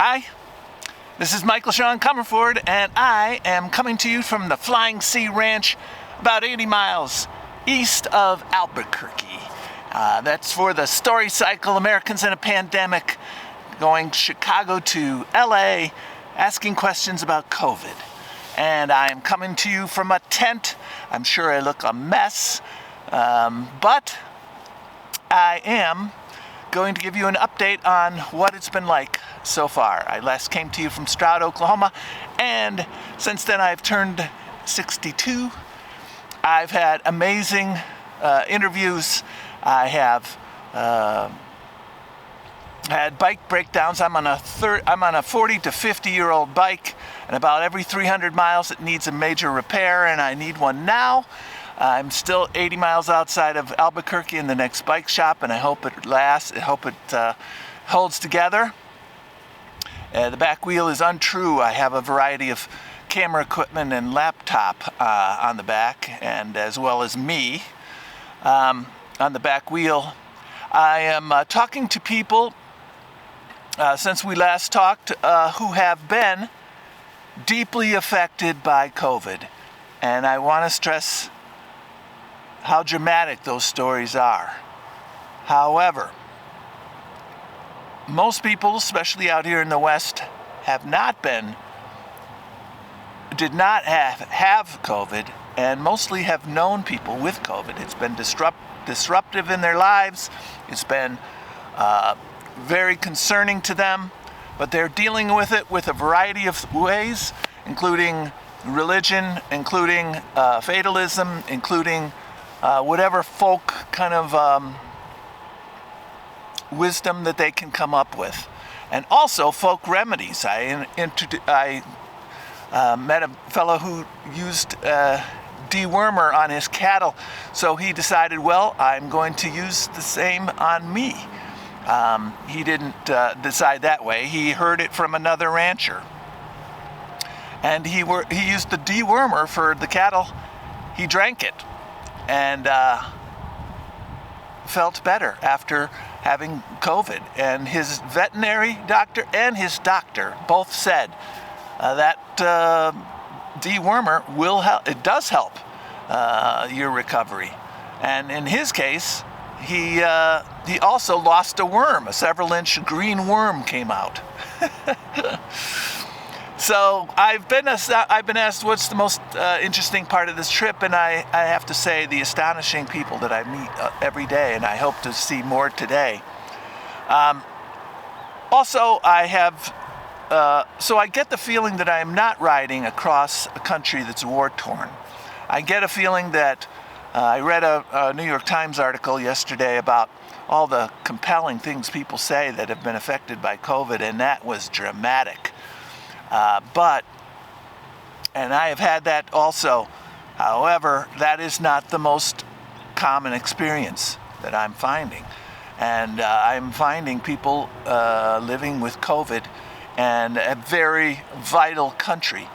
Hi, this is Sean Comerford, and I am coming to you from the Flying C Ranch, about 80 miles east of Albuquerque. That's for the story cycle, Americans in a Pandemic, going Chicago to LA, asking questions about COVID. And I am coming to you from a tent. I'm sure I look a mess, but I am going to give you an update on what it's been like so far. I last came to you from Stroud, Oklahoma, and since then I've turned 62. I've had amazing interviews. I have had bike breakdowns. I'm on a 40 to 50-year-old bike, and about every 300 miles it needs a major repair, and I need one now. I'm still 80 miles outside of Albuquerque in the next bike shop, and I hope it lasts. I hope it holds together. The back wheel is untrue. I have a variety of camera equipment and laptop on the back, and as well as me on the back wheel. I am talking to people since we last talked who have been deeply affected by COVID, and I want to stress how dramatic those stories are. However, most people, especially out here in the West, did not have COVID, and mostly have known people with COVID. It's been disruptive in their lives. It's been very concerning to them, but they're dealing with it with a variety of ways, including religion, including fatalism, including whatever folk kind of wisdom that they can come up with, and also folk remedies. I met a fellow who used dewormer on his cattle, so he decided, well, I'm going to use the same on me. He didn't decide that way. He heard it from another rancher, and he used the dewormer for the cattle. He drank it and felt better after having COVID. And his veterinary doctor and his doctor both said that dewormer will help. It does help your recovery. And in his case, he also lost a worm. A several-inch green worm came out. So I've been asked what's the most interesting part of this trip, and I have to say the astonishing people that I meet every day, and I hope to see more today. Also, so I get the feeling that I am not riding across a country that's war-torn. I get a feeling that I read a New York Times article yesterday about all the compelling things people say that have been affected by COVID, and that was dramatic. And I have had that also. However, that is not the most common experience that I'm finding. And I'm finding people living with COVID and a very vital country.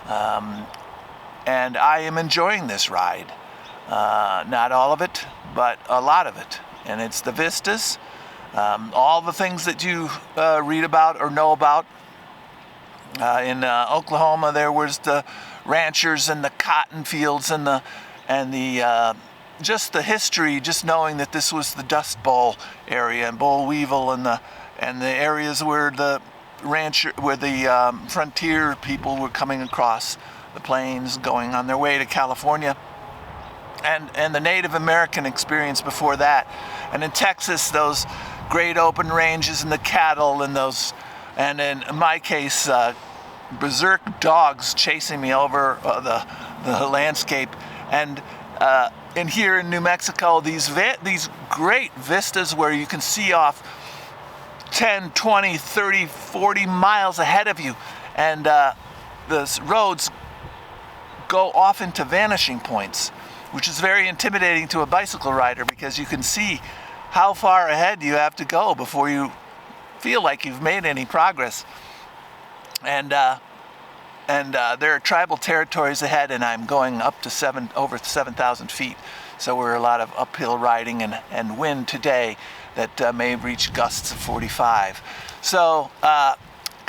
And I am enjoying this ride. Not all of it, but a lot of it. And it's the vistas, all the things that you read about or know about. In Oklahoma, there was the ranchers and the cotton fields and the just the history, just knowing that this was the Dust Bowl area and Boll Weevil and the areas where the frontier people were coming across the plains, going on their way to California, and the Native American experience before that, and in Texas, those great open ranges and the cattle and those. And in my case, berserk dogs chasing me over the landscape. And here in New Mexico, these great vistas where you can see off 10, 20, 30, 40 miles ahead of you. And the roads go off into vanishing points, which is very intimidating to a bicycle rider, because you can see how far ahead you have to go before you feel like you've made any progress. And there are tribal territories ahead, and I'm going up to over 7,000 feet. So we're a lot of uphill riding and wind today that may reach gusts of 45. So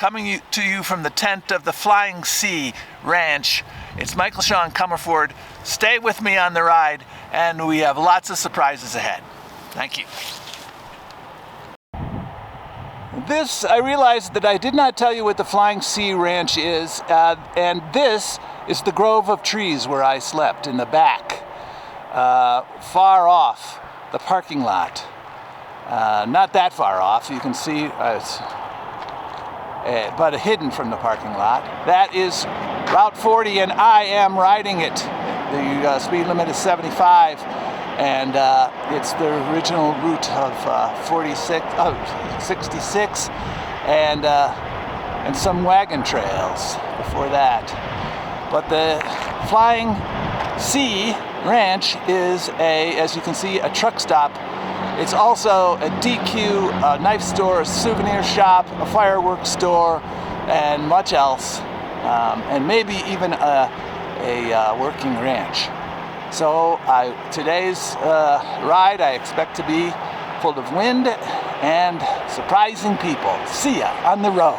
coming to you from the tent of the Flying C Ranch. It's Michael Sean Comerford. Stay with me on the ride, and we have lots of surprises ahead. Thank you. I realized that I did not tell you what the Flying C Ranch is, and this is the grove of trees where I slept in the back, far off the parking lot. Not that far off, you can see, but hidden from the parking lot. That is Route 40, and I am riding it. The speed limit is 75, and it's the original route of 66, and some wagon trails before that. But the Flying C Ranch is as you can see, a truck stop. It's also a DQ, a knife store, a souvenir shop, a fireworks store, and much else, and maybe even a working ranch. So today's ride I expect to be full of wind and surprising people. See ya on the road.